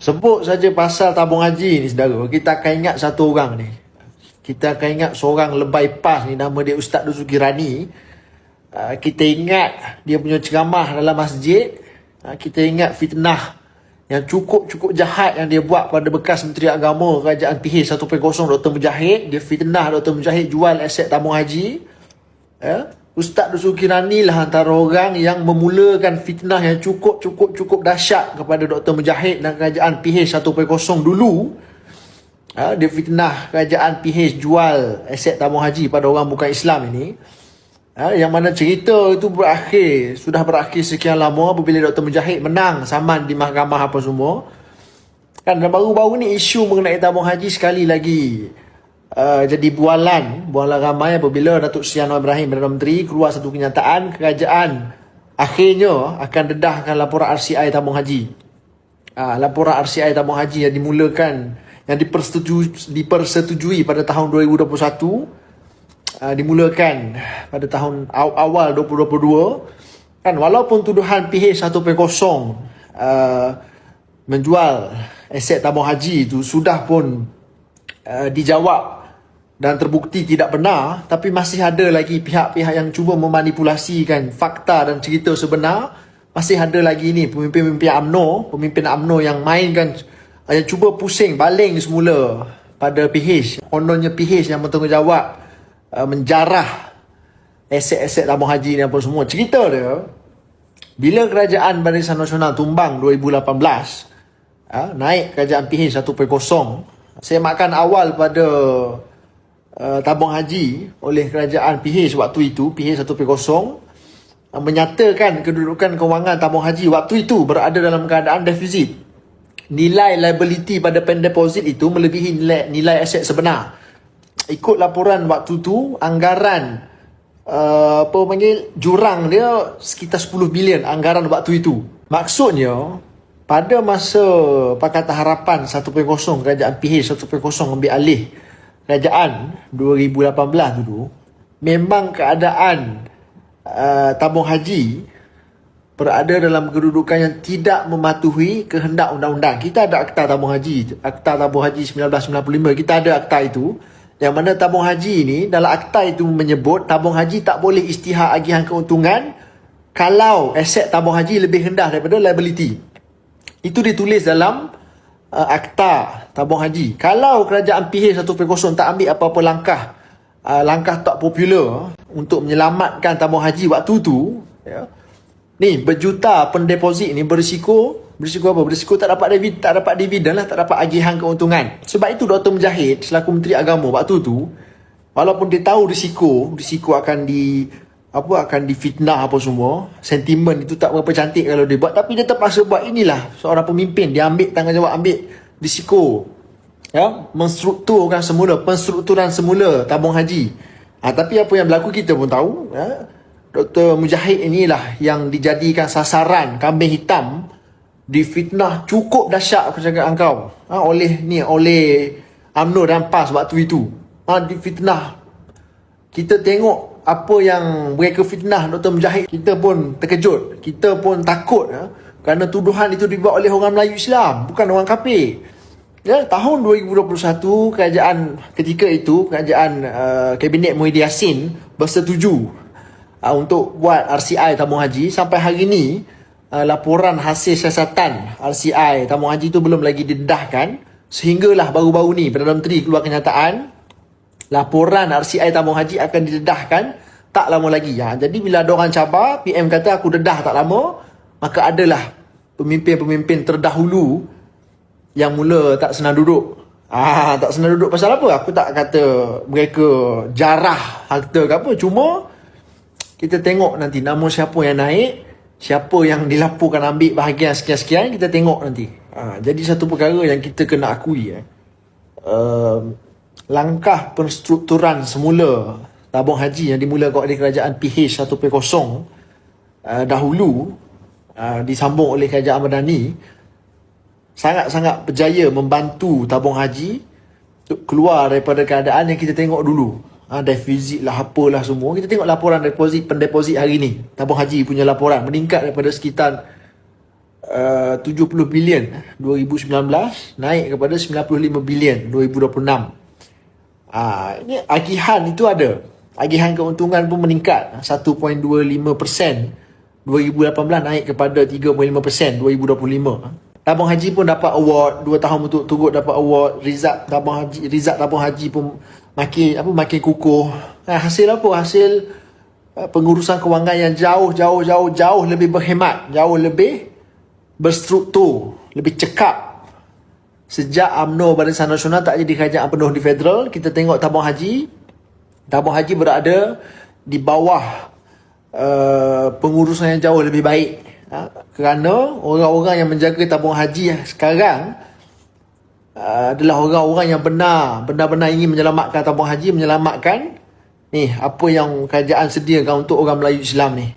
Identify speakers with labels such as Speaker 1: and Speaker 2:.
Speaker 1: Sebut saja pasal tabung haji ni saudara, kita akan ingat satu orang ni. Kita akan ingat seorang lebay pas ni, nama dia Ustaz Dusuki Rani. Kita ingat dia punya ceramah dalam masjid. Kita ingat fitnah yang cukup jahat yang dia buat pada bekas Menteri Agama Kerajaan PH 1.0 Dr. Mujahid. Dia fitnah Dr. Mujahid jual aset tabung haji. Ustaz Dusuki Rani lah antara orang yang memulakan fitnah yang cukup dahsyat kepada Dr. Mujahid dan Kerajaan PH 1.0 dulu. Dia fitnah Kerajaan PH jual aset tabung haji pada orang bukan Islam ini. Yang mana cerita itu sudah berakhir sekian lama apabila Dr. Mujahid menang saman di mahkamah apa semua. Kan baru-baru ni isu mengenai tabung haji sekali lagi jadi bualan ramai apabila Datuk Seri Anwar Ibrahim Perdana Menteri keluar satu kenyataan kerajaan akhirnya akan dedahkan laporan RCI tabung haji. Laporan RCI tabung haji yang dimulakan, yang dipersetujui pada tahun 2021, dimulakan pada tahun awal 2022. Kan walaupun tuduhan PH 1.0 menjual aset tabung haji itu sudah pun dijawab dan terbukti tidak benar, tapi masih ada lagi pihak-pihak yang cuba memanipulasikan fakta dan cerita sebenar. Masih ada lagi ni pemimpin UMNO yang mainkan, yang cuba pusing baling semula pada PH. Kononnya PH yang bertanggungjawab menjarah aset-aset tabung haji ni apa semua. Cerita dia, bila Kerajaan Barisan Nasional tumbang 2018, naik Kerajaan PH 1.0, semakan awal pada tabung haji oleh Kerajaan PH waktu itu, PH 1.0, menyatakan kedudukan kewangan tabung haji waktu itu berada dalam keadaan defisit. Nilai liability pada pen deposit itu melebihi nilai aset sebenar. Ikut laporan waktu tu, anggaran jurang dia sekitar 10 bilion anggaran waktu itu. Maksudnya pada masa Pakatan Harapan 1.0 Kerajaan PH 1.0 ambil alih kerajaan 2018 dulu, memang keadaan tabung haji berada dalam kedudukan yang tidak mematuhi kehendak undang-undang. Kita ada Akta Tabung Haji, Akta Tabung Haji 1995, kita ada akta itu, yang mana tabung haji ini, dalam akta itu menyebut tabung haji tak boleh isytihar agihan keuntungan kalau aset tabung haji lebih rendah daripada liability. Itu ditulis dalam akta tabung haji. Kalau Kerajaan PH 1.0 tak ambil apa-apa langkah tak popular untuk menyelamatkan tabung haji waktu tu, ni berjuta pendeposit ni berisiko apa? Berisiko tak dapat dividen lah, tak dapat agihan keuntungan. Sebab itu Dr. Mujahid selaku Menteri Agama waktu tu, walaupun dia tahu risiko akan difitnah apa semua, sentimen itu tak berapa cantik kalau dia buat, tapi dia terpaksa buat. Inilah seorang pemimpin, dia ambil tanggungjawab, ambil risiko, penstrukturan semula tabung haji. Tapi apa yang berlaku kita pun tahu, Dr. Mujahid inilah yang dijadikan sasaran kambing hitam, difitnah cukup dahsyat, aku cakap engkau, oleh UMNO dan PAS waktu itu. Difitnah. Kita tengok apa yang mereka fitnah Dr. Mujahid, kita pun terkejut, kita pun takut, kerana tuduhan itu dibuat oleh orang Melayu Islam, bukan orang kafir. Tahun 2021 ketika itu kerajaan Kabinet Muhyiddin Yassin bersetuju untuk buat RCI tabung haji. Sampai hari ini laporan hasil siasatan RCI tabung haji itu belum lagi didedahkan, sehinggalah baru-baru ni Perdana Menteri keluar kenyataan laporan RCI tabung haji akan didedahkan tak lama lagi. Jadi bila ada orang cabar, PM kata aku dedah tak lama, maka adalah pemimpin-pemimpin terdahulu yang mula tak senang duduk. Tak senang duduk pasal apa? Aku tak kata mereka jarah harta ke apa, cuma kita tengok nanti nama siapa yang naik, siapa yang dilaporkan ambil bahagian sekian-sekian, kita tengok nanti. Jadi satu perkara yang kita kena akui, langkah penstrukturan semula tabung haji yang dimulakan oleh Kerajaan PH 1.0 dahulu, disambung oleh Kerajaan Madani, sangat-sangat berjaya membantu tabung haji keluar daripada keadaan yang kita tengok dulu. Defisit lah, apalah semua. Kita tengok laporan pendeposit hari ni, tabung haji punya laporan meningkat daripada sekitar 70 bilion 2019 naik kepada 95 bilion 2026. Ini agihan itu ada. Agihan keuntungan pun meningkat 1.25%. 2018 naik kepada 3.5% 2025. Tabung haji pun dapat award 2 tahun berturut-turut dapat award. Rizal tabung haji pun makin kukuh. Hasil apa? Hasil pengurusan kewangan yang jauh lebih berhemat, jauh lebih berstruktur, lebih cekap. Sejak UMNO Barisan Nasional tak jadi kerajaan penuh di federal, kita tengok tabung haji berada di bawah pengurusan yang jauh lebih baik. Kerana orang-orang yang menjaga tabung haji sekarang adalah orang-orang yang benar-benar ingin menyelamatkan tabung haji, menyelamatkan apa yang kerajaan sediakan untuk orang Melayu Islam ni.